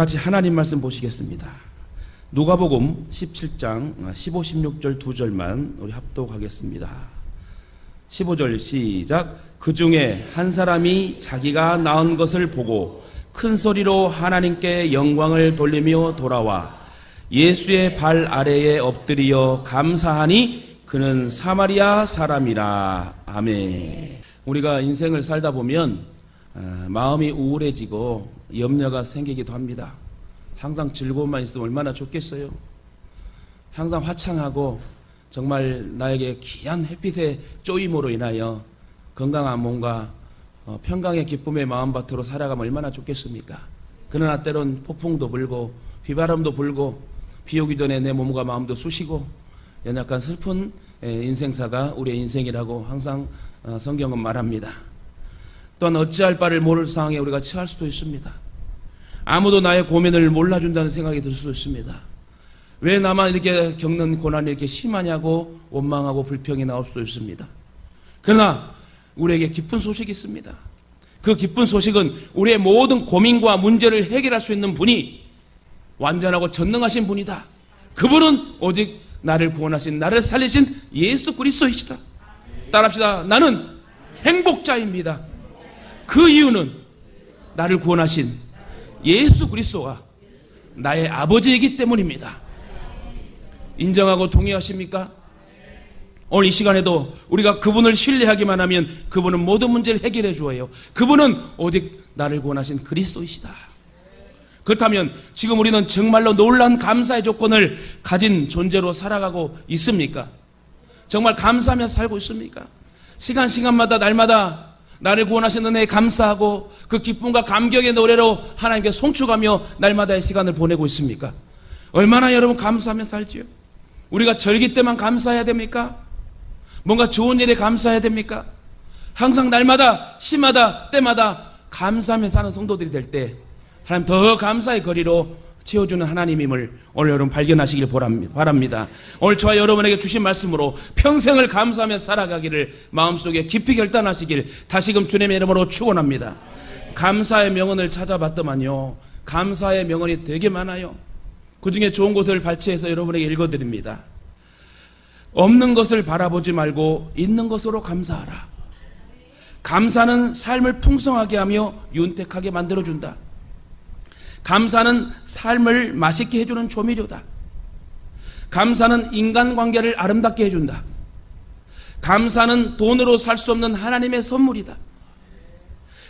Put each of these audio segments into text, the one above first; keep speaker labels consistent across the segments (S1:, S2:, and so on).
S1: 같이 하나님 말씀 보시겠습니다. 누가복음 17장 15, 16절 2절만 우리 합독하겠습니다. 15절 시작. 그 중에 한 사람이 자기가 낳은 것을 보고 큰 소리로 하나님께 영광을 돌리며 돌아와 예수의 발 아래에 엎드리어 감사하니 그는 사마리아 사람이라. 아멘. 우리가 인생을 살다 보면 마음이 우울해지고 염려가 생기기도 합니다. 항상 즐거움만 있으면 얼마나 좋겠어요. 항상 화창하고 정말 나에게 귀한 햇빛의 쪼임으로 인하여 건강한 몸과 평강의 기쁨의 마음밭으로 살아가면 얼마나 좋겠습니까? 그러나 때론 폭풍도 불고 비바람도 불고 비 오기 전에 내 몸과 마음도 쑤시고 연약한 슬픈 인생사가 우리의 인생이라고 항상 성경은 말합니다. 또한 어찌할 바를 모를 상황에 우리가 처할 수도 있습니다. 아무도 나의 고민을 몰라준다는 생각이 들 수도 있습니다. 왜 나만 이렇게 겪는 고난이 이렇게 심하냐고 원망하고 불평이 나올 수도 있습니다. 그러나 우리에게 기쁜 소식이 있습니다. 그 기쁜 소식은 우리의 모든 고민과 문제를 해결할 수 있는 분이 완전하고 전능하신 분이다. 그분은 오직 나를 구원하신, 나를 살리신 예수 그리스도이시다. 따라합시다. 나는 행복자입니다. 그 이유는 나를 구원하신 예수 그리스도가 나의 아버지이기 때문입니다. 인정하고 동의하십니까? 오늘 이 시간에도 우리가 그분을 신뢰하기만 하면 그분은 모든 문제를 해결해 주어요. 그분은 오직 나를 구원하신 그리스도이시다. 그렇다면 지금 우리는 정말로 놀라운 감사의 조건을 가진 존재로 살아가고 있습니까? 정말 감사하며 살고 있습니까? 시간마다 날마다 나를 구원하신 은혜에 감사하고 그 기쁨과 감격의 노래로 하나님께 송축하며 날마다의 시간을 보내고 있습니까? 얼마나 여러분 감사하며 살지요? 우리가 절기 때만 감사해야 됩니까? 뭔가 좋은 일에 감사해야 됩니까? 항상 날마다 시마다 때마다 감사하며 사는 성도들이 될 때 하나님 더 감사의 거리로 채워주는 하나님임을 오늘 여러분 발견하시길 바랍니다. 오늘 저와 여러분에게 주신 말씀으로 평생을 감사하며 살아가기를 마음속에 깊이 결단하시길 다시금 주님의 이름으로 축원합니다. 감사의 명언을 찾아봤더만요, 감사의 명언이 되게 많아요. 그 중에 좋은 것을 발췌해서 여러분에게 읽어드립니다. 없는 것을 바라보지 말고 있는 것으로 감사하라. 감사는 삶을 풍성하게 하며 윤택하게 만들어준다. 감사는 삶을 맛있게 해주는 조미료다. 감사는 인간관계를 아름답게 해준다. 감사는 돈으로 살 수 없는 하나님의 선물이다.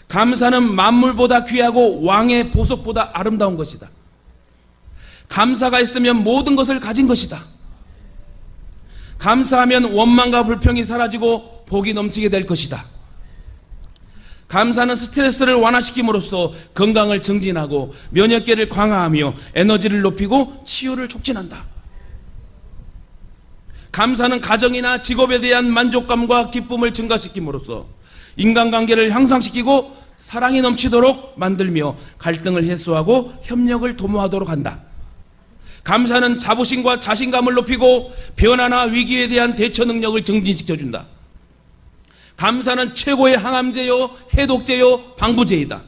S1: 감사는 만물보다 귀하고 왕의 보석보다 아름다운 것이다. 감사가 있으면 모든 것을 가진 것이다. 감사하면 원망과 불평이 사라지고 복이 넘치게 될 것이다. 감사는 스트레스를 완화시킴으로써 건강을 증진하고 면역계를 강화하며 에너지를 높이고 치유를 촉진한다. 감사는 가정이나 직업에 대한 만족감과 기쁨을 증가시킴으로써 인간관계를 향상시키고 사랑이 넘치도록 만들며 갈등을 해소하고 협력을 도모하도록 한다. 감사는 자부심과 자신감을 높이고 변화나 위기에 대한 대처 능력을 증진시켜준다. 감사는 최고의 항암제요, 해독제요, 방부제이다.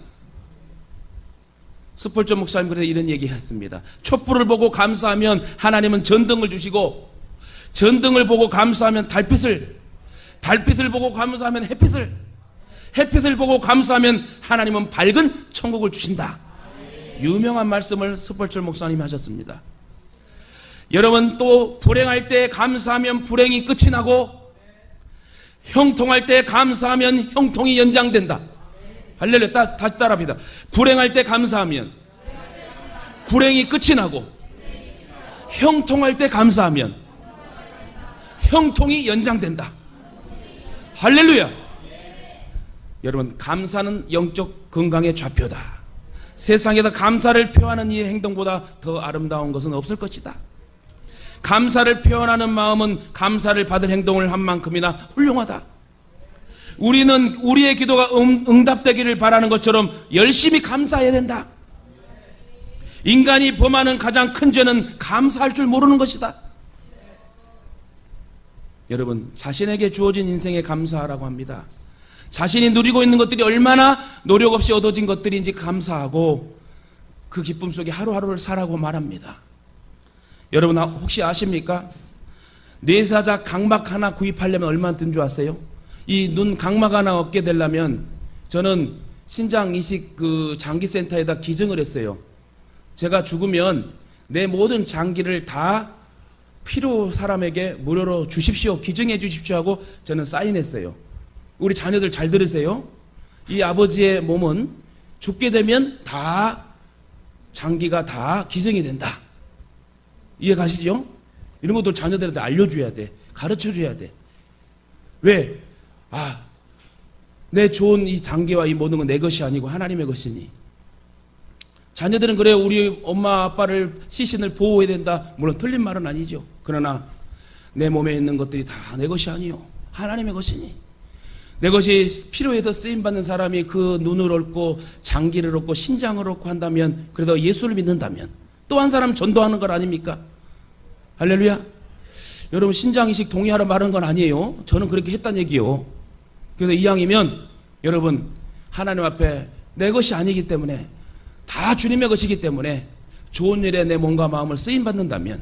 S1: 스폴전 목사님 그래서 이런 얘기했습니다. 촛불을 보고 감사하면 하나님은 전등을 주시고, 전등을 보고 감사하면 달빛을 보고 감사하면 햇빛을 보고 감사하면 하나님은 밝은 천국을 주신다. 유명한 말씀을 스폴전 목사님이 하셨습니다. 여러분, 또 불행할 때 감사하면 불행이 끝이 나고, 형통할 때 감사하면 형통이 연장된다. 할렐루야. 다시 따라합니다. 불행할 때 감사하면 불행이 끝이 나고, 형통할 때 감사하면 형통이 연장된다. 할렐루야. 여러분, 감사는 영적 건강의 좌표다. 세상에서 감사를 표하는 이의 행동보다 더 아름다운 것은 없을 것이다. 감사를 표현하는 마음은 감사를 받을 행동을 한 만큼이나 훌륭하다. 우리는 우리의 기도가 응답되기를 바라는 것처럼 열심히 감사해야 된다. 인간이 범하는 가장 큰 죄는 감사할 줄 모르는 것이다. 여러분, 자신에게 주어진 인생에 감사하라고 합니다. 자신이 누리고 있는 것들이 얼마나 노력 없이 얻어진 것들인지 감사하고 그 기쁨 속에 하루하루를 살라고 말합니다. 여러분 혹시 아십니까? 뇌사자 각막 하나 구입하려면 얼마나 든 줄 아세요? 이 눈 각막 하나 얻게 되려면 저는 신장 이식 그 장기센터에다 기증을 했어요. 제가 죽으면 내 모든 장기를 다 필요 사람에게 무료로 주십시오, 기증해 주십시오 하고 저는 사인했어요. 우리 자녀들 잘 들으세요. 이 아버지의 몸은 죽게 되면 다 장기가 다 기증이 된다. 이해 가시죠? 이런 것도 자녀들한테 알려줘야 돼. 가르쳐줘야 돼. 왜? 내 좋은 이 장기와 이 모든 건 내 것이 아니고 하나님의 것이니. 자녀들은 그래요. 우리 엄마 아빠를 시신을 보호해야 된다. 물론 틀린 말은 아니죠. 그러나 내 몸에 있는 것들이 다 내 것이 아니요, 하나님의 것이니. 내 것이 필요해서 쓰임받는 사람이 그 눈을 얻고 장기를 얻고 신장을 얻고 한다면, 그래도 예수를 믿는다면 또 한 사람 전도하는 것 아닙니까? 할렐루야. 여러분 신장이식 동의하러 말하는 건 아니에요. 저는 그렇게 했단 얘기요. 그래서 이왕이면 여러분 하나님 앞에 내 것이 아니기 때문에, 다 주님의 것이기 때문에 좋은 일에 내 몸과 마음을 쓰임받는다면,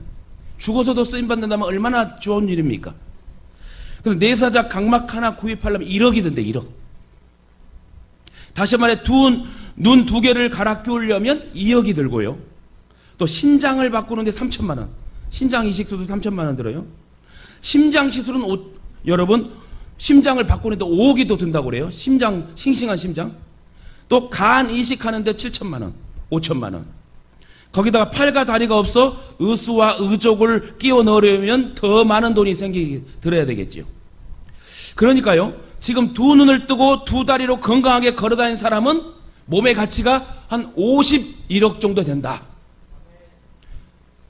S1: 죽어서도 쓰임받는다면 얼마나 좋은 일입니까? 근데 뇌사자 각막 하나 구입하려면 1억이 든대. 1억. 다시 말해 눈 두 개를 갈아 끼우려면 2억이 들고요. 또 신장을 바꾸는데 3천만 원. 신장 이식수도 3천만 원 들어요. 심장 시술은 여러분 심장을 바꾸는데 5억이 더 든다고 그래요. 심장, 싱싱한 심장. 또 간 이식하는데 7천만 원, 5천만 원. 거기다가 팔과 다리가 없어 의수와 의족을 끼워 넣으려면 더 많은 돈이 들어야 되겠지요. 그러니까요, 지금 두 눈을 뜨고 두 다리로 건강하게 걸어다니는 사람은 몸의 가치가 한 51억 정도 된다.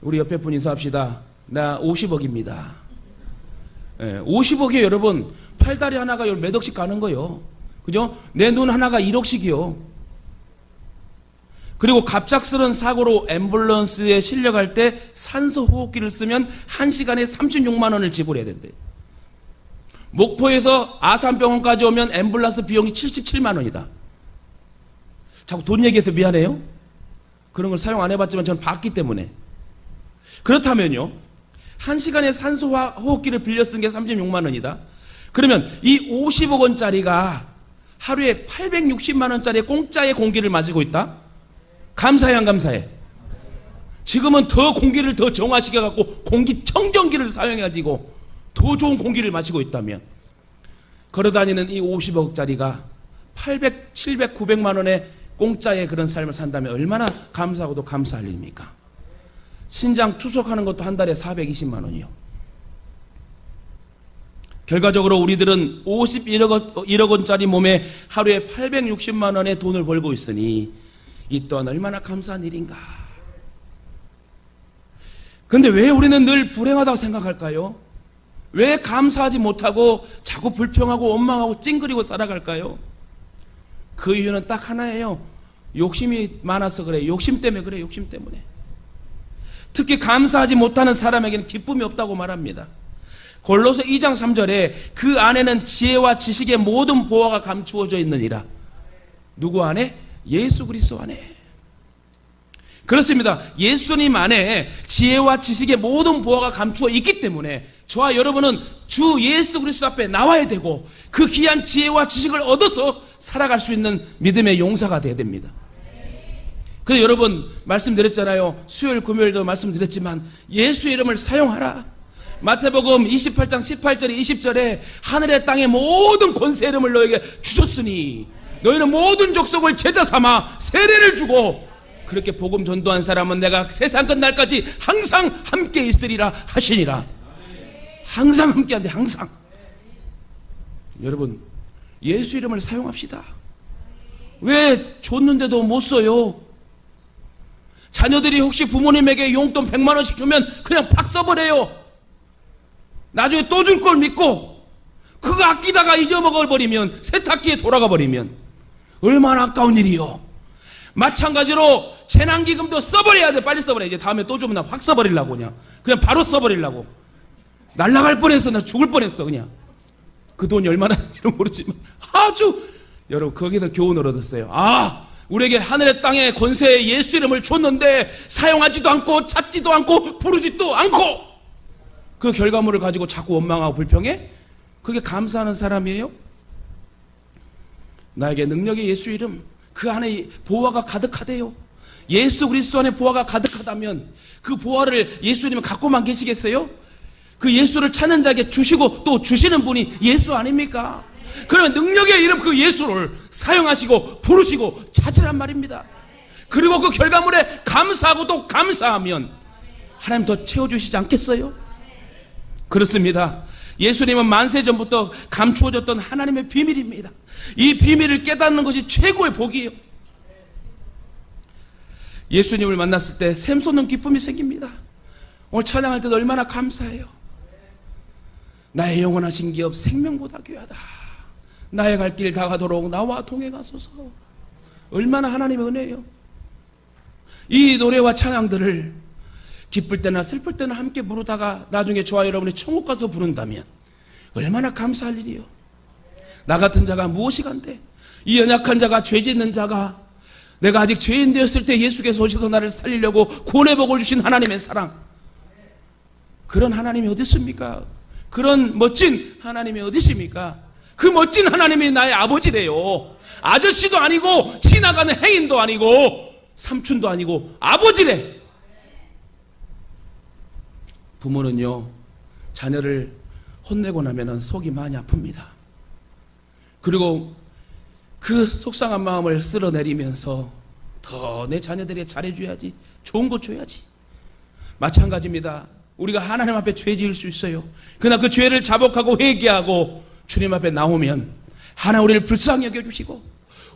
S1: 우리 옆에 분 인사합시다. 나 50억입니다. 50억이에요, 여러분. 팔다리 하나가 몇 억씩 가는 거예요. 그죠? 내 눈 하나가 1억씩이요. 그리고 갑작스런 사고로 앰뷸런스에 실려갈 때 산소 호흡기를 쓰면 1시간에 36만 원을 지불해야 된대요. 목포에서 아산병원까지 오면 앰뷸런스 비용이 77만 원이다. 자꾸 돈 얘기해서 미안해요. 그런 걸 사용 안 해봤지만 저는 봤기 때문에. 그렇다면요, 1시간에 산소 호흡기를 빌려 쓴 게 36만 원이다. 그러면 이 50억 원짜리가 하루에 860만 원짜리 공짜의 공기를 마시고 있다? 감사해 안 감사해? 지금은 더 공기를 더 정화시켜갖고 공기청정기를 사용해가지고 더 좋은 공기를 마시고 있다면, 걸어다니는 이 50억짜리가 800, 700, 900만 원의 공짜의 그런 삶을 산다면 얼마나 감사하고도 감사할 일입니까? 신장 투석하는 것도 한 달에 420만 원이요. 결과적으로 우리들은 51억 원짜리 몸에 하루에 860만 원의 돈을 벌고 있으니 이 또한 얼마나 감사한 일인가. 그런데 왜 우리는 늘 불행하다고 생각할까요? 왜 감사하지 못하고 자꾸 불평하고 원망하고 찡그리고 살아갈까요? 그 이유는 딱 하나예요. 욕심이 많아서 그래. 욕심 때문에 그래. 욕심 때문에. 특히 감사하지 못하는 사람에게는 기쁨이 없다고 말합니다. 골로새 2장 3절에 그 안에는 지혜와 지식의 모든 보화가 감추어져 있느니라. 누구 안에? 예수 그리스도 안에. 그렇습니다. 예수님 안에 지혜와 지식의 모든 보화가 감추어 있기 때문에 저와 여러분은 주 예수 그리스도 앞에 나와야 되고 그 귀한 지혜와 지식을 얻어서 살아갈 수 있는 믿음의 용사가 되어야 됩니다. 그래서 여러분 말씀드렸잖아요. 수요일 금요일도 말씀드렸지만 예수의 이름을 사용하라. 마태복음 28장 18절에 20절에 하늘의 땅의 모든 권세 이름을 너에게 주셨으니 너희는 모든 족속을 제자 삼아 세례를 주고 그렇게 복음 전도한 사람은 내가 세상 끝날까지 항상 함께 있으리라 하시니라. 항상 함께 한대. 항상. 여러분 예수 이름을 사용합시다. 왜 줬는데도 못 써요? 자녀들이 혹시 부모님에게 용돈 100만 원씩 주면 그냥 팍 써버려요. 나중에 또 줄 걸 믿고 그거 아끼다가 잊어먹어버리면, 세탁기에 돌아가 버리면 얼마나 아까운 일이요. 마찬가지로 재난기금도 써버려야 돼. 빨리 써버려. 이제 다음에 또 주면 나 확 써버리려고 그냥 바로 써버리려고. 날라갈 뻔했어. 나 죽을 뻔했어. 그냥 그 돈이 얼마나 모르지만 아주 여러분 거기서 교훈을 얻었어요. 우리에게 하늘의 땅의 권세에 예수 이름을 줬는데 사용하지도 않고 찾지도 않고 부르지도 않고 그 결과물을 가지고 자꾸 원망하고 불평해? 그게 감사하는 사람이에요? 나에게 능력의 예수 이름, 그 안에 보화가 가득하대요. 예수 그리스도 안에 보화가 가득하다면 그 보화를 예수님은 갖고만 계시겠어요? 그 예수를 찾는 자에게 주시고 또 주시는 분이 예수 아닙니까? 그러면 능력의 이름 그 예수를 사용하시고 부르시고 찾으란 말입니다. 그리고 그 결과물에 감사하고 또 감사하면 하나님 더 채워주시지 않겠어요? 그렇습니다. 예수님은 만세 전부터 감추어졌던 하나님의 비밀입니다. 이 비밀을 깨닫는 것이 최고의 복이에요. 예수님을 만났을 때 샘솟는 기쁨이 생깁니다. 오늘 찬양할 때도 얼마나 감사해요. 나의 영원하신 기업 생명보다 귀하다. 나의 갈 길 다 가도록 나와 동행하소서. 얼마나 하나님의 은혜예요. 이 노래와 찬양들을 기쁠 때나 슬플 때나 함께 부르다가 나중에 저와 여러분이 천국 가서 부른다면 얼마나 감사할 일이요. 나 같은 자가 무엇이 간대? 이 연약한 자가, 죄 짓는 자가, 내가 아직 죄인 되었을 때 예수께서 오셔서 나를 살리려고 구원의 복을 주신 하나님의 사랑, 그런 하나님이 어디 있습니까? 그런 멋진 하나님이 어디 있습니까? 그 멋진 하나님이 나의 아버지래요. 아저씨도 아니고 지나가는 행인도 아니고 삼촌도 아니고 아버지래. 부모는요, 자녀를 혼내고 나면 속이 많이 아픕니다. 그리고 그 속상한 마음을 쓸어내리면서 더 내 자녀들에게 잘해줘야지, 좋은 거 줘야지. 마찬가지입니다. 우리가 하나님 앞에 죄 지을 수 있어요. 그러나 그 죄를 자복하고 회개하고 주님 앞에 나오면 하나님 우리를 불쌍히 여겨주시고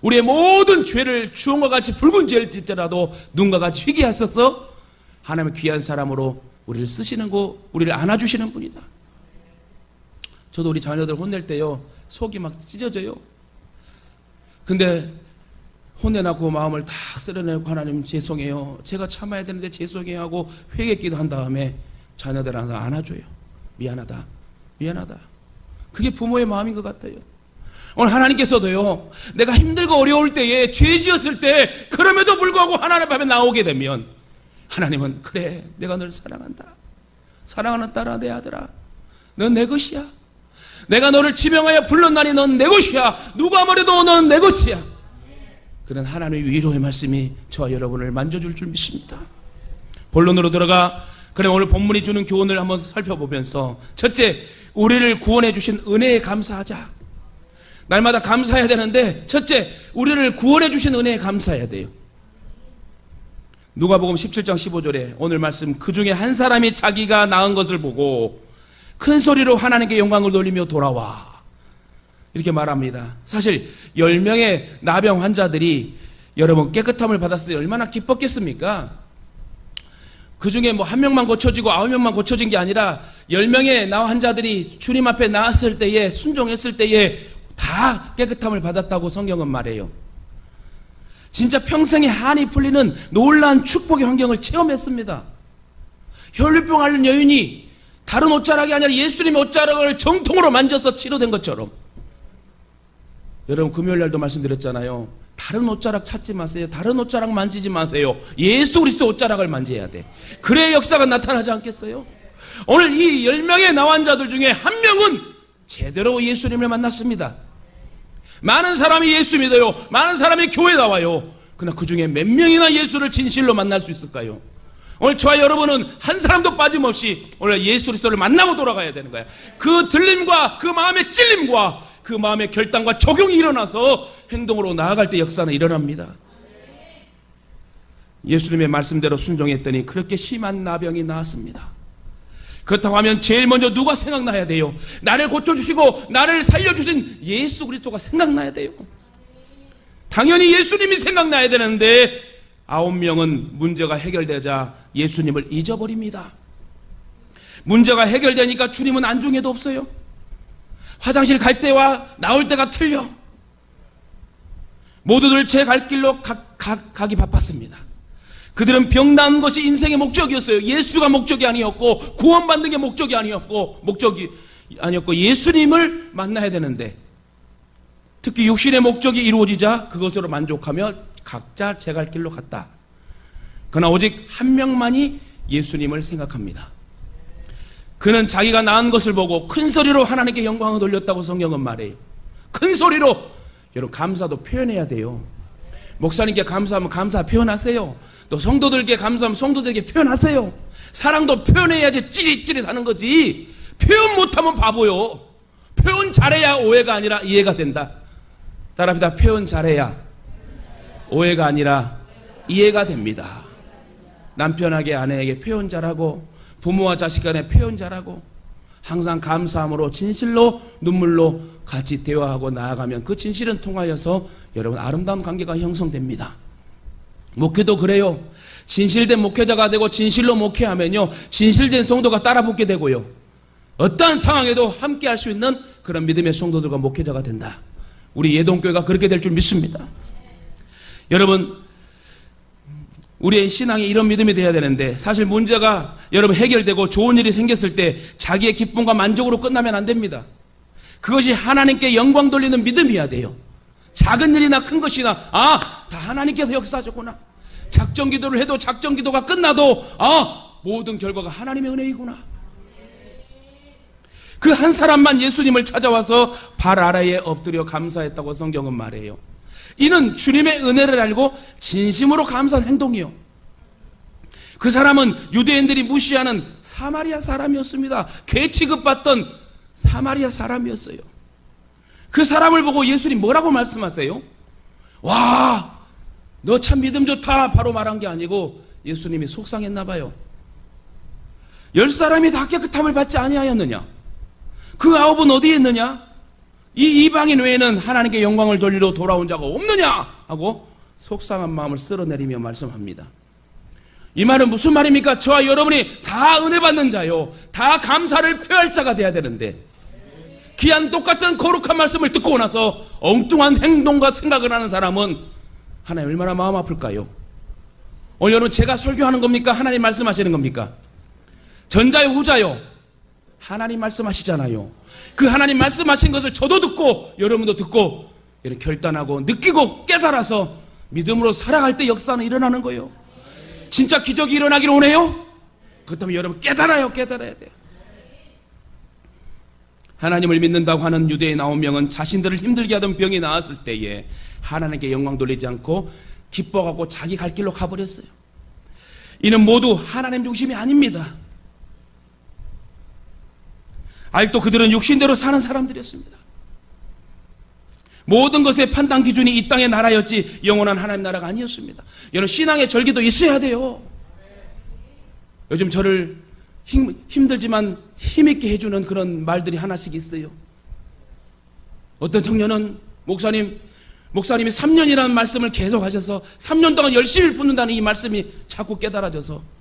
S1: 우리의 모든 죄를 주홍과 같이 붉은 죄를 짓더라도 눈과 같이 희게 하셔서 하나님의 귀한 사람으로 우리를 쓰시는 거, 우리를 안아주시는 분이다. 저도 우리 자녀들 혼낼 때요, 속이 막 찢어져요. 근데 혼내놓고 마음을 다 쓸어내고 하나님 죄송해요, 제가 참아야 되는데 죄송해요 하고 회개기도 한 다음에 자녀들한테 안아줘요. 미안하다, 미안하다. 그게 부모의 마음인 것 같아요. 오늘 하나님께서도요, 내가 힘들고 어려울 때에, 죄 지었을 때, 그럼에도 불구하고 하나님 앞에 나오게 되면 하나님은 그래, 내가 널 사랑한다. 사랑하는 딸아, 내 아들아, 넌 내 것이야. 내가 너를 지명하여 불렀나니 넌 내 것이야. 누가 말해도 넌 내 것이야. 그런 하나님의 위로의 말씀이 저와 여러분을 만져줄 줄 믿습니다. 본론으로 들어가, 그래 오늘 본문이 주는 교훈을 한번 살펴보면서, 첫째, 우리를 구원해 주신 은혜에 감사하자. 날마다 감사해야 되는데, 첫째, 우리를 구원해 주신 은혜에 감사해야 돼요. 누가복음 17장 15절에 오늘 말씀, 그 중에 한 사람이 자기가 낳은 것을 보고 큰 소리로 하나님께 영광을 돌리며 돌아와, 이렇게 말합니다. 사실 10명의 나병 환자들이 여러분 깨끗함을 받았을 때 얼마나 기뻤겠습니까? 그 중에 뭐 한 명만 고쳐지고 9명만 고쳐진 게 아니라 10명의 나 환자들이 주님 앞에 나왔을 때에, 순종했을 때에 다 깨끗함을 받았다고 성경은 말해요. 진짜 평생의 한이 풀리는 놀라운 축복의 환경을 체험했습니다. 혈류병 앓는 여인이 다른 옷자락이 아니라 예수님의 옷자락을 정통으로 만져서 치료된 것처럼, 여러분 금요일날도 말씀드렸잖아요. 다른 옷자락 찾지 마세요. 다른 옷자락 만지지 마세요. 예수 그리스도 옷자락을 만져야 돼. 그래야 역사가 나타나지 않겠어요? 오늘 이 10명의 나환자들 중에 한 명은 제대로 예수님을 만났습니다. 많은 사람이 예수 믿어요. 많은 사람이 교회 나와요. 그러나 그 중에 몇 명이나 예수를 진실로 만날 수 있을까요? 오늘 저와 여러분은 한 사람도 빠짐없이 오늘 예수 그리스도를 만나고 돌아가야 되는 거야. 그 들림과 그 마음의 찔림과 그 마음의 결단과 적용이 일어나서 행동으로 나아갈 때 역사는 일어납니다. 예수님의 말씀대로 순종했더니 그렇게 심한 나병이 나았습니다. 그렇다고 하면 제일 먼저 누가 생각나야 돼요? 나를 고쳐주시고 나를 살려주신 예수 그리스도가 생각나야 돼요. 당연히 예수님이 생각나야 되는데 9명은 문제가 해결되자 예수님을 잊어버립니다. 문제가 해결되니까 주님은 안중에도 없어요. 화장실 갈 때와 나올 때가 틀려. 모두들 제 갈 길로 가기 바빴습니다. 그들은 병 나은 것이 인생의 목적이었어요. 예수가 목적이 아니었고, 구원받는 게 목적이 아니었고, 예수님을 만나야 되는데, 특히 육신의 목적이 이루어지자 그것으로 만족하며 각자 제 갈 길로 갔다. 그러나 오직 한 명만이 예수님을 생각합니다. 그는 자기가 낳은 것을 보고 큰 소리로 하나님께 영광을 돌렸다고 성경은 말해요. 큰 소리로. 여러분, 감사도 표현해야 돼요. 목사님께 감사하면 감사 표현하세요. 또 성도들께 감사하면 성도들에게 표현하세요. 사랑도 표현해야지 찌릿찌릿하는 거지. 표현 못하면 바보요. 표현 잘해야 오해가 아니라 이해가 된다. 따라합니다. 표현 잘해야 오해가 아니라 이해가 됩니다. 남편에게 아내에게 표현 잘하고 부모와 자식 간에 표현 잘하고 항상 감사함으로 진실로 눈물로 같이 대화하고 나아가면 그 진실은 통하여서 여러분 아름다운 관계가 형성됩니다. 목회도 그래요. 진실된 목회자가 되고 진실로 목회하면요, 진실된 성도가 따라붙게 되고요, 어떠한 상황에도 함께 할 수 있는 그런 믿음의 성도들과 목회자가 된다. 우리 예동교회가 그렇게 될 줄 믿습니다. 여러분, 우리의 신앙이 이런 믿음이 돼야 되는데, 사실 문제가 여러분 해결되고 좋은 일이 생겼을 때 자기의 기쁨과 만족으로 끝나면 안 됩니다. 그것이 하나님께 영광 돌리는 믿음이어야 돼요. 작은 일이나 큰 것이나 다 하나님께서 역사하셨구나. 작정 기도를 해도 작정 기도가 끝나도 모든 결과가 하나님의 은혜이구나. 그 한 사람만 예수님을 찾아와서 발 아래에 엎드려 감사했다고 성경은 말해요. 이는 주님의 은혜를 알고 진심으로 감사한 행동이요. 그 사람은 유대인들이 무시하는 사마리아 사람이었습니다. 개 취급받던 사마리아 사람이었어요. 그 사람을 보고 예수님 뭐라고 말씀하세요? 와, 너 참 믿음 좋다 바로 말한 게 아니고 예수님이 속상했나 봐요. 10사람이 다 깨끗함을 받지 아니하였느냐? 그 9은 어디에 있느냐? 이 이방인 외에는 하나님께 영광을 돌리러 돌아온 자가 없느냐? 하고 속상한 마음을 쓸어내리며 말씀합니다. 이 말은 무슨 말입니까? 저와 여러분이 다 은혜 받는 자요, 다 감사를 표할 자가 돼야 되는데, 귀한 똑같은 거룩한 말씀을 듣고 나서 엉뚱한 행동과 생각을 하는 사람은 하나님 얼마나 마음 아플까요? 오늘 여러분, 제가 설교하는 겁니까? 하나님 말씀하시는 겁니까? 전자요, 후자요? 하나님 말씀하시잖아요. 그 하나님 말씀하신 것을 저도 듣고 여러분도 듣고 이렇게 결단하고 느끼고 깨달아서 믿음으로 살아갈 때 역사는 일어나는 거예요. 진짜 기적이 일어나기를 원해요? 그렇다면 여러분 깨달아야 돼요. 하나님을 믿는다고 하는 유대인 9명은 자신들을 힘들게 하던 병이 나았을 때에 하나님께 영광 돌리지 않고 기뻐하고 자기 갈 길로 가버렸어요. 이는 모두 하나님 중심이 아닙니다. 아직도 그들은 육신대로 사는 사람들이었습니다. 모든 것의 판단 기준이 이 땅의 나라였지 영원한 하나님 나라가 아니었습니다. 여러분, 신앙의 절기도 있어야 돼요. 요즘 저를 힘들지만 힘있게 해주는 그런 말들이 하나씩 있어요. 어떤 청년은 목사님이 3년이라는 말씀을 계속 하셔서 3년 동안 열심히 붙는다는 이 말씀이 자꾸 깨달아져서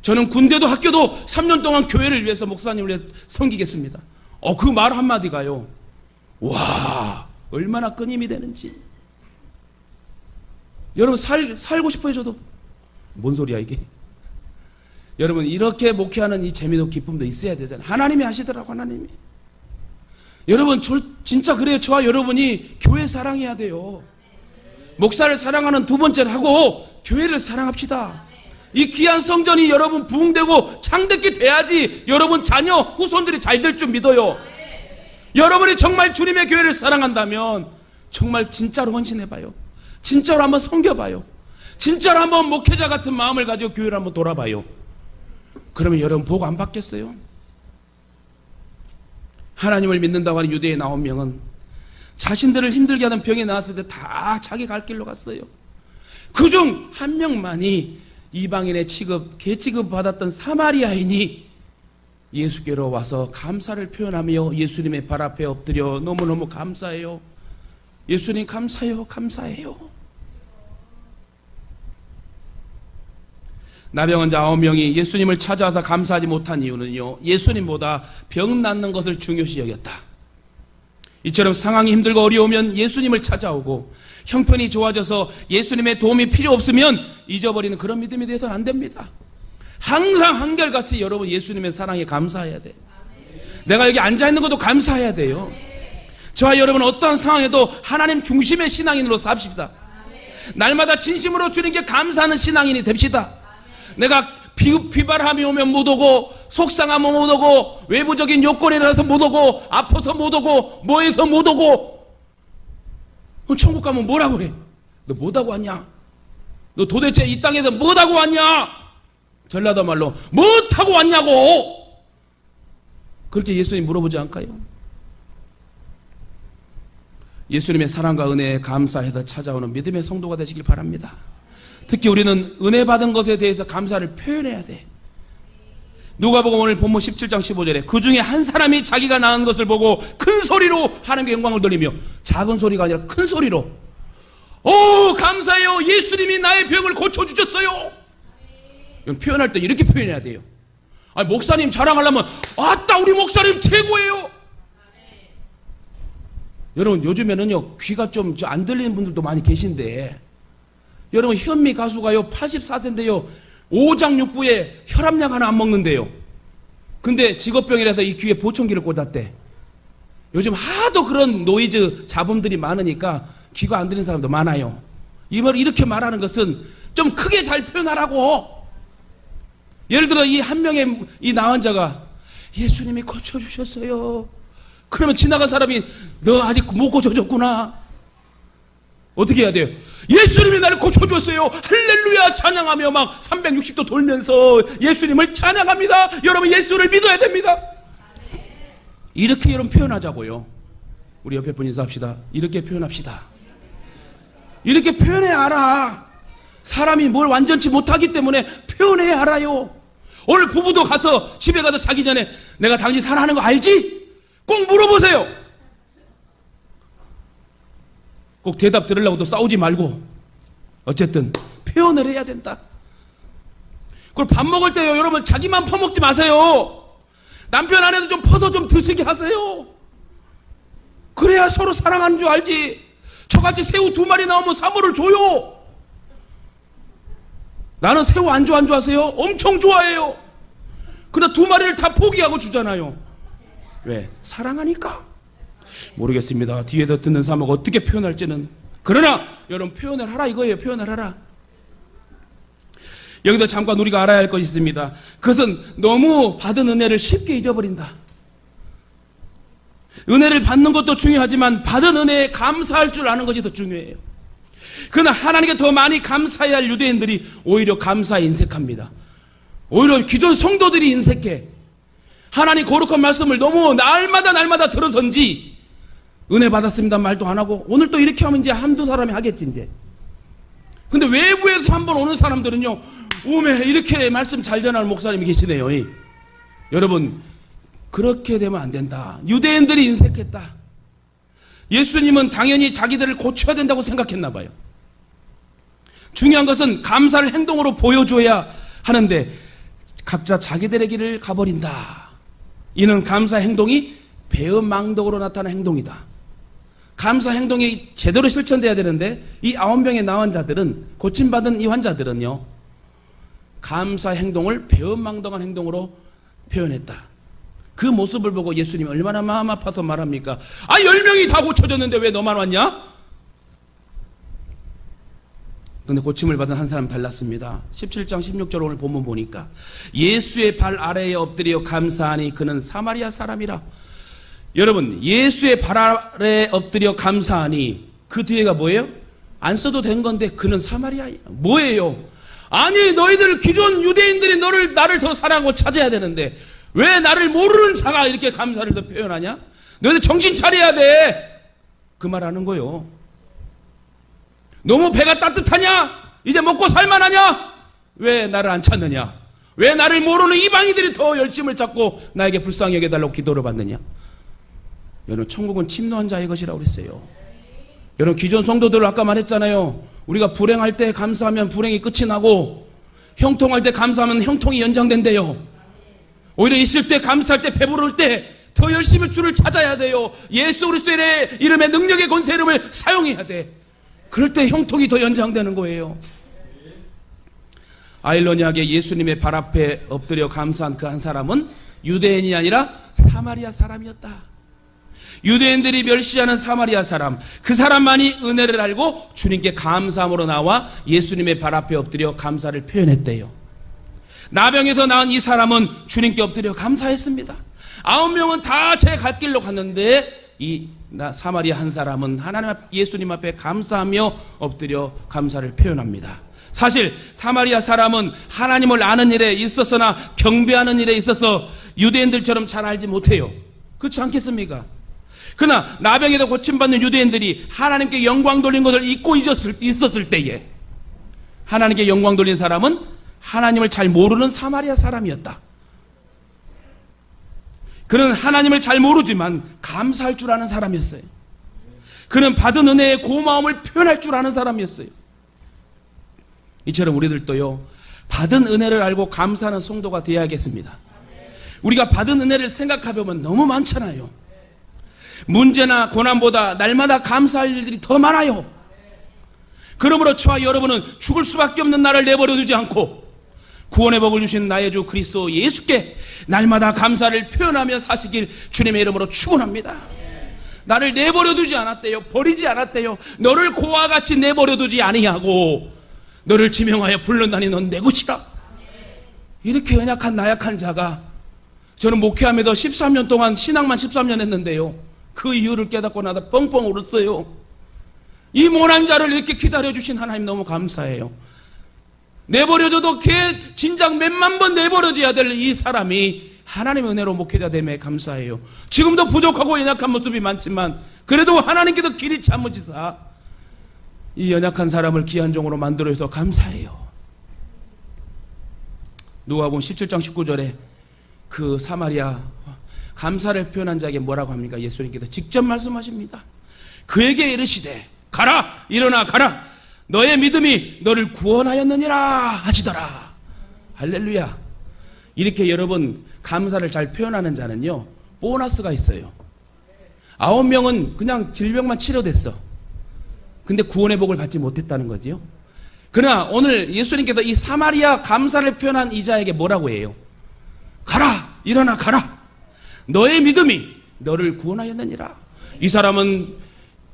S1: 저는 군대도 학교도 3년 동안 교회를 위해서 목사님을 위해 섬기겠습니다. 그 말 한마디가요, 와, 얼마나 끊임이 되는지. 여러분, 살고 싶어요. 저도. 뭔 소리야 이게. 여러분, 이렇게 목회하는 이 재미도 기쁨도 있어야 되잖아요. 하나님이 하시더라고. 하나님이. 여러분, 진짜 그래요. 저와 여러분이 교회 사랑해야 돼요. 목사를 사랑하는 두 번째를 하고 교회를 사랑합시다. 이 귀한 성전이 여러분 부흥되고 창대케 돼야지 여러분 자녀 후손들이 잘 될 줄 믿어요. 여러분이 정말 주님의 교회를 사랑한다면 정말 진짜로 헌신해봐요. 진짜로 한번 섬겨봐요. 진짜로 한번 목회자 같은 마음을 가지고 교회를 한번 돌아봐요. 그러면 여러분 복 안 받겠어요? 하나님을 믿는다고 하는 유대인 9명은 자신들을 힘들게 하는 병이 나왔을 때 다 자기 갈 길로 갔어요. 그중 한 명만이 이방인의 개 취급 받았던 사마리아인이 예수께로 와서 감사를 표현하며 예수님의 발 앞에 엎드려 너무너무 감사해요. 예수님 감사해요. 감사해요. 나병 환자 9명이 예수님을 찾아와서 감사하지 못한 이유는요, 예수님보다 병 낫는 것을 중요시 여겼다. 이처럼 상황이 힘들고 어려우면 예수님을 찾아오고 형편이 좋아져서 예수님의 도움이 필요 없으면 잊어버리는 그런 믿음이 되어서는 안 됩니다. 항상 한결같이 여러분 예수님의 사랑에 감사해야 돼요. 내가 여기 앉아있는 것도 감사해야 돼요. 저와 여러분 어떠한 상황에도 하나님 중심의 신앙인으로 삽시다. 날마다 진심으로 주님께 감사하는 신앙인이 됩시다. 내가 비바람이 오면 못 오고, 속상하면 못 오고, 외부적인 요건이라서 못 오고, 아파서 못 오고, 뭐해서 못 오고, 그럼 천국 가면 뭐라고 해? 너 뭐하고 왔냐? 너 도대체 이 땅에서 뭐하고 왔냐? 전라도 말로 뭐하고 왔냐고! 그렇게 예수님 물어보지 않을까요? 예수님의 사랑과 은혜에 감사해서 찾아오는 믿음의 성도가 되시길 바랍니다. 특히 우리는 은혜 받은 것에 대해서 감사를 표현해야 돼. 누가복음 오늘 본문 17장 15절에 그 중에 한 사람이 자기가 낳은 것을 보고 큰 소리로 하나님께 영광을 돌리며, 작은 소리가 아니라 큰 소리로, 오 감사해요, 예수님이 나의 병을 고쳐주셨어요. 이건 표현할 때 이렇게 표현해야 돼요. 아니, 목사님 자랑하려면 아따 우리 목사님 최고예요. 여러분 요즘에는요 귀가 좀 안 들리는 분들도 많이 계신데, 여러분 현미 가수가요 84세인데요 오장육부에 혈압약 하나 안 먹는데요. 근데 직업병이라서 이 귀에 보청기를 꽂았대. 요즘 하도 그런 노이즈 잡음들이 많으니까 귀가 안 들리는 사람도 많아요. 이 말 이렇게 말하는 것은 좀 크게 잘 표현하라고. 예를 들어 이 한 명의 이 나환자가 예수님이 고쳐주셨어요. 그러면 지나간 사람이 너 아직 못 고쳐줬구나. 어떻게 해야 돼요? 예수님이 나를 고쳐줬어요. 할렐루야 찬양하며 막 360도 돌면서 예수님을 찬양합니다. 여러분 예수를 믿어야 됩니다. 이렇게 여러분 표현하자고요. 우리 옆에 분 인사합시다. 이렇게 표현합시다. 이렇게 표현해야 알아. 사람이 뭘 완전치 못하기 때문에 표현해야 알아요. 오늘 부부도 가서 집에 가서 자기 전에 내가 당신 사랑하는 거 알지? 꼭 물어보세요. 꼭 대답 들으려고 또 싸우지 말고. 어쨌든 표현을 해야 된다. 그리고 밥 먹을 때요 여러분 자기만 퍼먹지 마세요. 남편 아내도 좀 퍼서 좀 드시게 하세요. 그래야 서로 사랑하는 줄 알지. 저같이 새우 2마리 나오면 사모를 줘요. 나는 새우 안 좋아하세요? 엄청 좋아해요. 그러다 2마리를 다 포기하고 주잖아요. 왜? 사랑하니까. 모르겠습니다. 뒤에서 듣는 사모가 어떻게 표현할지는. 그러나 여러분 표현을 하라 이거예요. 표현을 하라. 여기서 잠깐 우리가 알아야 할 것이 있습니다. 그것은 너무 받은 은혜를 쉽게 잊어버린다. 은혜를 받는 것도 중요하지만 받은 은혜에 감사할 줄 아는 것이 더 중요해요. 그러나 하나님께 더 많이 감사해야 할 유대인들이 오히려 감사에 인색합니다. 오히려 기존 성도들이 인색해. 하나님 거룩한 말씀을 너무 날마다 들어선지 은혜 받았습니다 말도 안 하고, 오늘 또 이렇게 하면 이제 한두 사람이 하겠지 이제. 근데 외부에서 한번 오는 사람들은요 오메 이렇게 말씀 잘 전하는 목사님이 계시네요. 여러분 그렇게 되면 안 된다. 유대인들이 인색했다. 예수님은 당연히 자기들을 고쳐야 된다고 생각했나 봐요. 중요한 것은 감사를 행동으로 보여줘야 하는데 각자 자기들의 길을 가버린다. 이는 감사 행동이 배은망덕으로 나타난 행동이다. 감사 행동이 제대로 실천돼야 되는데 이 9명의 나환자들은, 고침받은 이 환자들은요 감사 행동을 배은망덕한 행동으로 표현했다. 그 모습을 보고 예수님이 얼마나 마음 아파서 말합니까? 10명이 다 고쳐졌는데 왜 너만 왔냐? 근데 고침을 받은 한 사람 달랐습니다. 17장 16절 오늘 본문 보니까 예수의 발 아래에 엎드려 감사하니 그는 사마리아 사람이라. 여러분 예수의 발 아래에 엎드려 감사하니 그 뒤에가 뭐예요? 안 써도 된 건데 그는 사마리아야. 뭐예요? 아니 너희들 기존 유대인들이 나를 더 사랑하고 찾아야 되는데 왜 나를 모르는 자가 이렇게 감사를 더 표현하냐? 너희들 정신 차려야 돼. 그 말 하는 거요. 너무 배가 따뜻하냐? 이제 먹고 살만하냐? 왜 나를 안 찾느냐? 왜 나를 모르는 이방인들이 더 열심을 찾고 나에게 불쌍히 여겨달라고 기도를 받느냐? 여러분 천국은 침노한 자의 것이라고 그랬어요. 여러분 기존 성도들 아까 말했잖아요. 우리가 불행할 때 감사하면 불행이 끝이 나고 형통할 때 감사하면 형통이 연장된대요. 오히려 있을 때 감사할 때 배부를 때 더 열심히 주를 찾아야 돼요. 예수 그리스도의 이름의 능력의 권세 이름을 사용해야 돼. 그럴 때 형통이 더 연장되는 거예요. 아이러니하게 예수님의 발 앞에 엎드려 감사한 그 한 사람은 유대인이 아니라 사마리아 사람이었다. 유대인들이 멸시하는 사마리아 사람, 그 사람만이 은혜를 알고 주님께 감사함으로 나와 예수님의 발 앞에 엎드려 감사를 표현했대요. 나병에서 나은 이 사람은 주님께 엎드려 감사했습니다. 9명은 다 제 갈 길로 갔는데 이 사마리아 한 사람은 하나님 예수님 앞에 감사하며 엎드려 감사를 표현합니다. 사실 사마리아 사람은 하나님을 아는 일에 있어서나 경배하는 일에 있어서 유대인들처럼 잘 알지 못해요. 그렇지 않겠습니까? 그러나 나병에도 고침받는 유대인들이 하나님께 영광 돌린 것을 잊고 있었을 때에 하나님께 영광 돌린 사람은 하나님을 잘 모르는 사마리아 사람이었다. 그는 하나님을 잘 모르지만 감사할 줄 아는 사람이었어요. 그는 받은 은혜의 고마움을 표현할 줄 아는 사람이었어요. 이처럼 우리들도요, 받은 은혜를 알고 감사하는 성도가 되어야겠습니다. 우리가 받은 은혜를 생각해보면 너무 많잖아요. 문제나 고난보다 날마다 감사할 일들이 더 많아요. 그러므로 저와 여러분은 죽을 수밖에 없는 나를 내버려 두지 않고 구원의 복을 주신 나의 주 그리스도 예수께 날마다 감사를 표현하며 사시길 주님의 이름으로 축원합니다. 나를 내버려 두지 않았대요. 버리지 않았대요. 너를 고와 같이 내버려 두지 아니하고 너를 지명하여 불렀나니 넌 내 것이라. 이렇게 연약한 나약한 자가, 저는 목회하면서 13년 동안 신앙만 13년 했는데요, 그 이유를 깨닫고 나다 뻥뻥 울었어요. 이 모난 자를 이렇게 기다려주신 하나님 너무 감사해요. 내버려줘도 걔 진작 몇만 번 내버려져야 될 이 사람이 하나님의 은혜로 목회자 됨에 감사해요. 지금도 부족하고 연약한 모습이 많지만 그래도 하나님께서 길이 참으시사 이 연약한 사람을 귀한 종으로 만들어서 감사해요. 누가복음 17장 19절에 그 사마리아 감사를 표현한 자에게 뭐라고 합니까? 예수님께서 직접 말씀하십니다. 그에게 이르시되 가라, 일어나 가라, 너의 믿음이 너를 구원하였느니라 하시더라. 할렐루야. 이렇게 여러분 감사를 잘 표현하는 자는요, 보너스가 있어요. 9명은 그냥 질병만 치료됐어. 근데 구원의 복을 받지 못했다는 거지요. 그러나 오늘 예수님께서 이 사마리아 감사를 표현한 이 자에게 뭐라고 해요? 가라, 일어나 가라, 너의 믿음이 너를 구원하였느니라. 이 사람은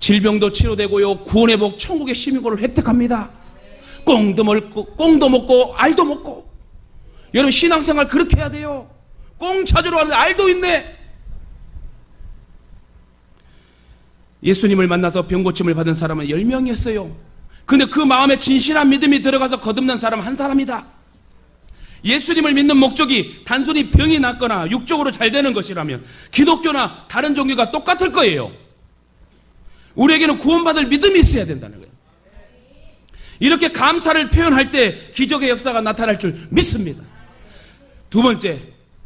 S1: 질병도 치료되고요, 구원의 복, 천국의 시민권을 획득합니다. 꽁도 먹고 알도 먹고. 여러분 신앙생활 그렇게 해야 돼요. 꽁 찾으러 가는데 알도 있네. 예수님을 만나서 병고침을 받은 사람은 10명이었어요. 근데 그 마음에 진실한 믿음이 들어가서 거듭난 사람 한 사람이다. 예수님을 믿는 목적이 단순히 병이 낫거나 육적으로 잘 되는 것이라면 기독교나 다른 종교가 똑같을 거예요. 우리에게는 구원받을 믿음이 있어야 된다는 거예요. 이렇게 감사를 표현할 때 기적의 역사가 나타날 줄 믿습니다. 두 번째,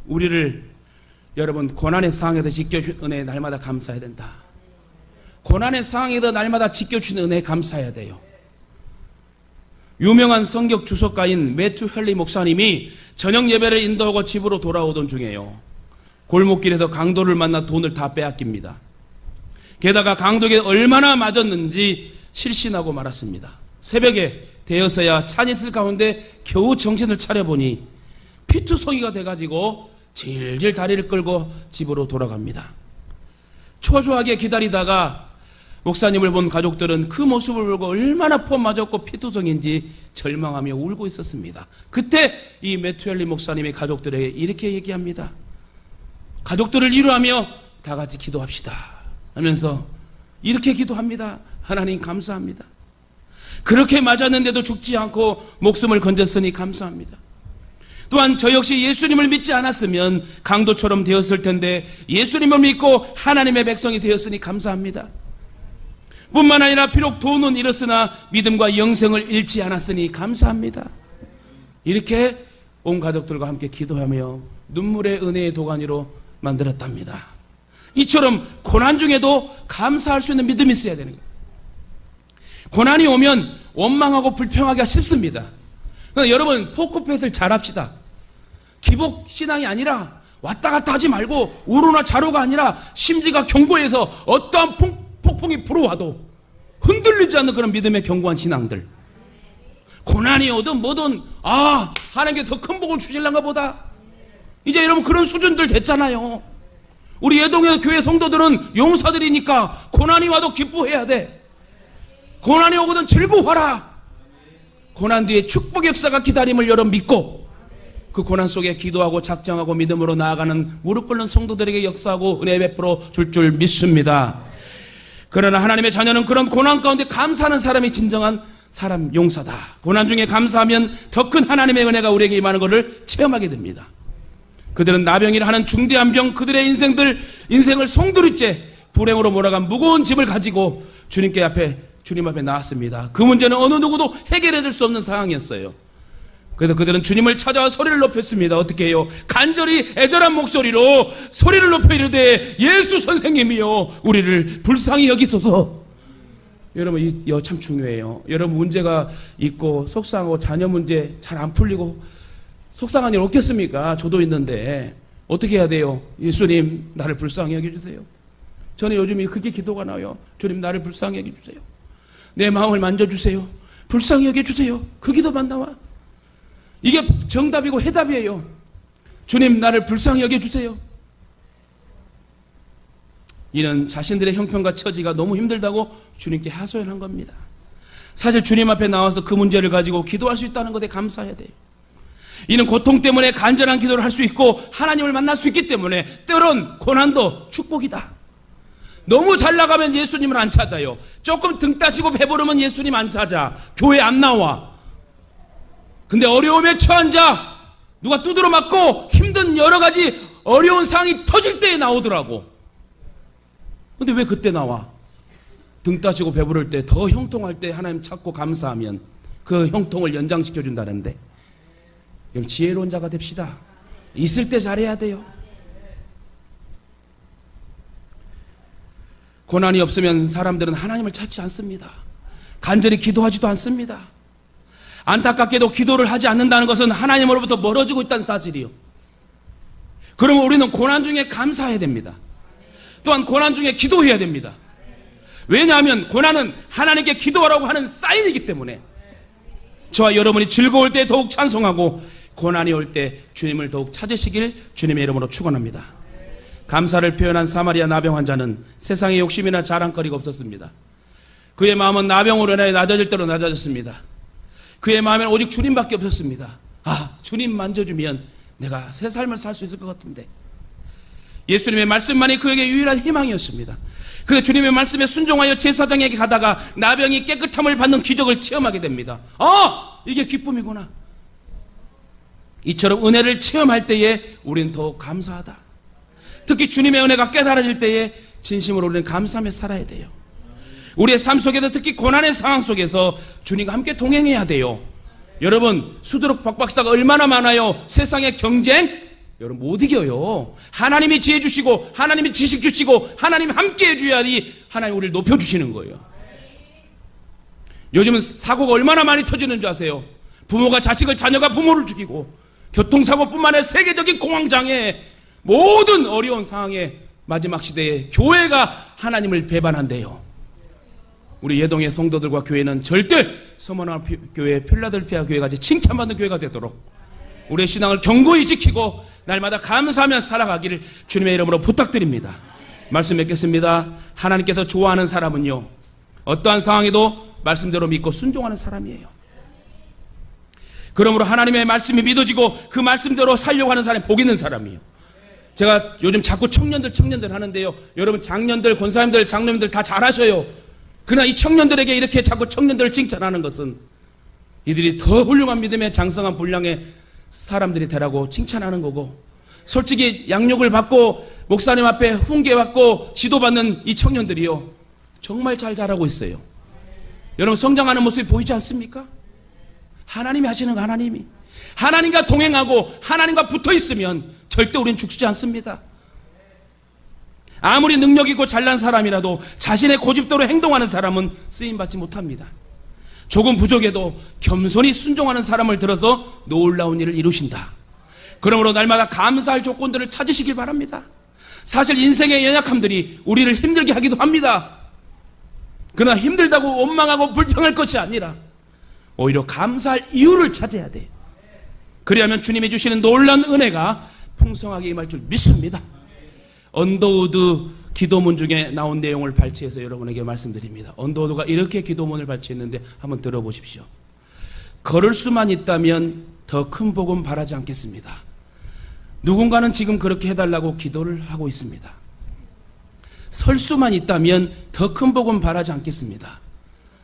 S1: 우리를 여러분 고난의 상황에도 지켜준 은혜에 날마다 감사해야 된다. 고난의 상황에도 날마다 지켜주는 은혜에 감사해야 돼요. 유명한 성격 주석가인 매튜 헨리 목사님이 저녁 예배를 인도하고 집으로 돌아오던 중에요, 골목길에서 강도를 만나 돈을 다 빼앗깁니다. 게다가 강도에게 얼마나 맞았는지 실신하고 말았습니다. 새벽에 되어서야 찬이슬 가운데 겨우 정신을 차려보니 피투성이가 돼가지고 질질 다리를 끌고 집으로 돌아갑니다. 초조하게 기다리다가 목사님을 본 가족들은 그 모습을 보고 얼마나 폼 맞았고 피투성인지 절망하며 울고 있었습니다. 그때 이 매튜 헨리 목사님이 가족들에게 이렇게 얘기합니다. 가족들을 위로하며 다 같이 기도합시다 하면서 이렇게 기도합니다. 하나님 감사합니다. 그렇게 맞았는데도 죽지 않고 목숨을 건졌으니 감사합니다. 또한 저 역시 예수님을 믿지 않았으면 강도처럼 되었을 텐데 예수님을 믿고 하나님의 백성이 되었으니 감사합니다. 뿐만 아니라 비록 돈은 잃었으나 믿음과 영생을 잃지 않았으니 감사합니다. 이렇게 온 가족들과 함께 기도하며 눈물의 은혜의 도가니로 만들었답니다. 이처럼 고난 중에도 감사할 수 있는 믿음이 있어야 되는 거예요. 고난이 오면 원망하고 불평하기가 쉽습니다. 그러니까 여러분 포크펫을 잘 합시다. 기복 신앙이 아니라 왔다 갔다 하지 말고 우로나 좌로가 아니라 심지가 견고해서 어떠한 폭풍이 불어와도 흔들리지 않는 그런 믿음의 견고한 신앙들. 고난이 오든 뭐든 하나님께 더 큰 복을 주실란가 보다. 이제 여러분 그런 수준들 됐잖아요. 우리 예동의 교회 성도들은 용사들이니까 고난이 와도 기뻐해야 돼. 고난이 오거든 즐거워하라. 고난 뒤에 축복의 역사가 기다림을 여러 믿고 그 고난 속에 기도하고 작정하고 믿음으로 나아가는 무릎 꿇는 성도들에게 역사하고 은혜 베풀어 줄 믿습니다. 그러나 하나님의 자녀는 그런 고난 가운데 감사하는 사람이 진정한 사람 용사다. 고난 중에 감사하면 더 큰 하나님의 은혜가 우리에게 임하는 것을 체험하게 됩니다. 그들은 나병이라 하는 중대한 병, 그들의 인생을 송두리째 불행으로 몰아간 무거운 짐을 가지고 주님 앞에 나왔습니다. 그 문제는 어느 누구도 해결해 줄 수 없는 상황이었어요. 그래서 그들은 주님을 찾아와 소리를 높였습니다. 어떻게 해요? 간절히 애절한 목소리로 소리를 높여 이르되 예수 선생님이여 우리를 불쌍히 여기소서. 여러분 이거 참 중요해요. 여러분 문제가 있고 속상하고 자녀 문제 잘 안 풀리고 속상한 일 없겠습니까? 저도 있는데 어떻게 해야 돼요? 예수님 나를 불쌍히 여겨주세요. 저는 요즘 그렇게 기도가 나와요. 주님 나를 불쌍히 여겨주세요. 내 마음을 만져주세요. 불쌍히 여겨주세요. 그 기도만 나와. 이게 정답이고 해답이에요. 주님 나를 불쌍히 여겨주세요. 이는 자신들의 형편과 처지가 너무 힘들다고 주님께 하소연한 겁니다. 사실 주님 앞에 나와서 그 문제를 가지고 기도할 수 있다는 것에 감사해야 돼요. 이는 고통 때문에 간절한 기도를 할 수 있고 하나님을 만날 수 있기 때문에 때론 고난도 축복이다. 너무 잘 나가면 예수님을 안 찾아요. 조금 등 따시고 배부르면 예수님 안 찾아. 교회 안 나와. 근데 어려움에 처한 자, 누가 두드러 맞고 힘든 여러 가지 어려운 상황이 터질 때에 나오더라고. 근데 왜 그때 나와? 등 따시고 배부를 때, 더 형통할 때 하나님 찾고 감사하면 그 형통을 연장시켜 준다는데, 그럼 지혜로운 자가 됩시다. 있을 때 잘해야 돼요. 고난이 없으면 사람들은 하나님을 찾지 않습니다. 간절히 기도하지도 않습니다. 안타깝게도 기도를 하지 않는다는 것은 하나님으로부터 멀어지고 있다는 사실이요. 그러면 우리는 고난 중에 감사해야 됩니다. 또한 고난 중에 기도해야 됩니다. 왜냐하면 고난은 하나님께 기도하라고 하는 사인이기 때문에 저와 여러분이 즐거울 때 더욱 찬송하고 고난이 올 때 주님을 더욱 찾으시길 주님의 이름으로 축원합니다. 감사를 표현한 사마리아 나병 환자는 세상에 욕심이나 자랑거리가 없었습니다. 그의 마음은 나병으로 인하여 낮아질 대로 낮아졌습니다. 그의 마음에는 오직 주님밖에 없었습니다. 아, 주님 만져주면 내가 새 삶을 살 수 있을 것 같은데. 예수님의 말씀만이 그에게 유일한 희망이었습니다. 그래서 주님의 말씀에 순종하여 제사장에게 가다가 나병이 깨끗함을 받는 기적을 체험하게 됩니다. 이게 기쁨이구나. 이처럼 은혜를 체험할 때에 우리는 더욱 감사하다. 특히 주님의 은혜가 깨달아질 때에 진심으로 우리는 감사하며 살아야 돼요. 우리의 삶 속에도 특히 고난의 상황 속에서 주님과 함께 동행해야 돼요. 여러분 수두룩 박박사가 얼마나 많아요. 세상의 경쟁 여러분 못 이겨요. 하나님이 지혜 주시고 하나님이 지식 주시고 하나님 함께 해줘야지 하나님 우리를 높여주시는 거예요. 요즘은 사고가 얼마나 많이 터지는 줄 아세요? 부모가 자식을, 자녀가 부모를 죽이고 교통사고뿐만 아니라 세계적인 공황장애, 모든 어려운 상황의 마지막 시대에 교회가 하나님을 배반한대요. 우리 예동의 성도들과 교회는 절대 서머나 교회, 필라델피아 교회같이 칭찬받는 교회가 되도록 우리의 신앙을 견고히 지키고 날마다 감사하며 살아가기를 주님의 이름으로 부탁드립니다. 말씀 맺겠습니다. 하나님께서 좋아하는 사람은요, 어떠한 상황에도 말씀대로 믿고 순종하는 사람이에요. 그러므로 하나님의 말씀이 믿어지고 그 말씀대로 살려고 하는 사람이 복 있는 사람이에요. 제가 요즘 자꾸 청년들 하는데요, 여러분 장년들, 권사님들, 장로님들 다 잘하셔요. 그러나 이 청년들에게 이렇게 자꾸 청년들을 칭찬하는 것은 이들이 더 훌륭한 믿음의 장성한 분량의 사람들이 되라고 칭찬하는 거고, 솔직히 양육을 받고 목사님 앞에 훈계받고 지도받는 이 청년들이요 정말 잘 자라고 있어요. 여러분 성장하는 모습이 보이지 않습니까? 하나님이 하시는 거, 하나님과 동행하고 하나님과 붙어있으면 절대 우리는 죽지 않습니다. 아무리 능력 있고 잘난 사람이라도 자신의 고집대로 행동하는 사람은 쓰임받지 못합니다. 조금 부족해도 겸손히 순종하는 사람을 들어서 놀라운 일을 이루신다. 그러므로 날마다 감사할 조건들을 찾으시길 바랍니다. 사실 인생의 연약함들이 우리를 힘들게 하기도 합니다. 그러나 힘들다고 원망하고 불평할 것이 아니라 오히려 감사할 이유를 찾아야 돼. 그리하면 주님이 주시는 놀라운 은혜가 풍성하게 임할 줄 믿습니다. 언더우드 기도문 중에 나온 내용을 발췌해서 여러분에게 말씀드립니다. 언더우드가 이렇게 기도문을 발췌했는데 한번 들어보십시오. 걸을 수만 있다면 더 큰 복음 바라지 않겠습니다. 누군가는 지금 그렇게 해달라고 기도를 하고 있습니다. 설 수만 있다면 더 큰 복음 바라지 않겠습니다.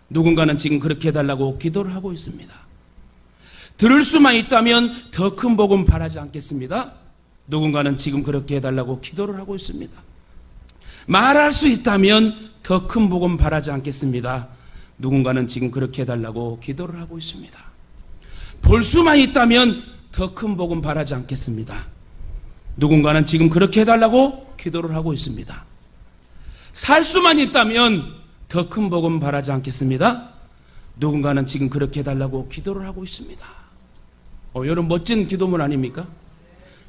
S1: 누군가는 지금 그렇게 해달라고 기도를 하고 있습니다. 들을 수만 있다면 더 큰 복음 바라지 않겠습니다. 누군가는 지금 그렇게 해달라고 기도를 하고 있습니다. 말할 수 있다면 더 큰 복음 바라지 않겠습니다. 누군가는 지금 그렇게 해달라고 기도를 하고 있습니다. 볼 수만 있다면 더 큰 복음 바라지 않겠습니다. 누군가는 지금 그렇게 해달라고 기도를 하고 있습니다. 살 수만 있다면 더 큰 복음 바라지 않겠습니다. 누군가는 지금 그렇게 해달라고 기도를 하고 있습니다. 여러분 멋진 기도문 아닙니까?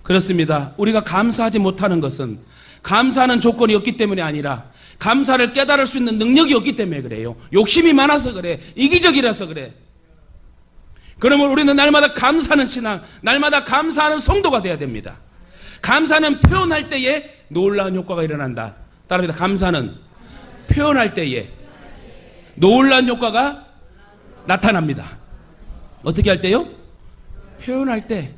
S1: 그렇습니다. 우리가 감사하지 못하는 것은 감사하는 조건이 없기 때문이 아니라 감사를 깨달을 수 있는 능력이 없기 때문에 그래요. 욕심이 많아서 그래. 이기적이라서 그래. 그러면 우리는 날마다 감사하는 신앙, 날마다 감사하는 성도가 돼야 됩니다. 감사는 표현할 때에 놀라운 효과가 일어난다. 따라합니다. 감사는 표현할 때에 놀라운 효과가 나타납니다. 어떻게 할 때요? 표현할 때.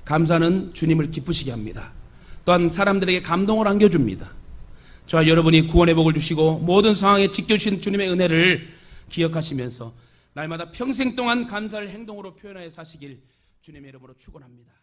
S1: 감사는 주님을 기쁘시게 합니다. 또한 사람들에게 감동을 안겨줍니다. 저와 여러분이 구원의 복을 주시고 모든 상황에 지켜주신 주님의 은혜를 기억하시면서 날마다 평생 동안 감사를 행동으로 표현하여 사시길 주님의 이름으로 축원합니다.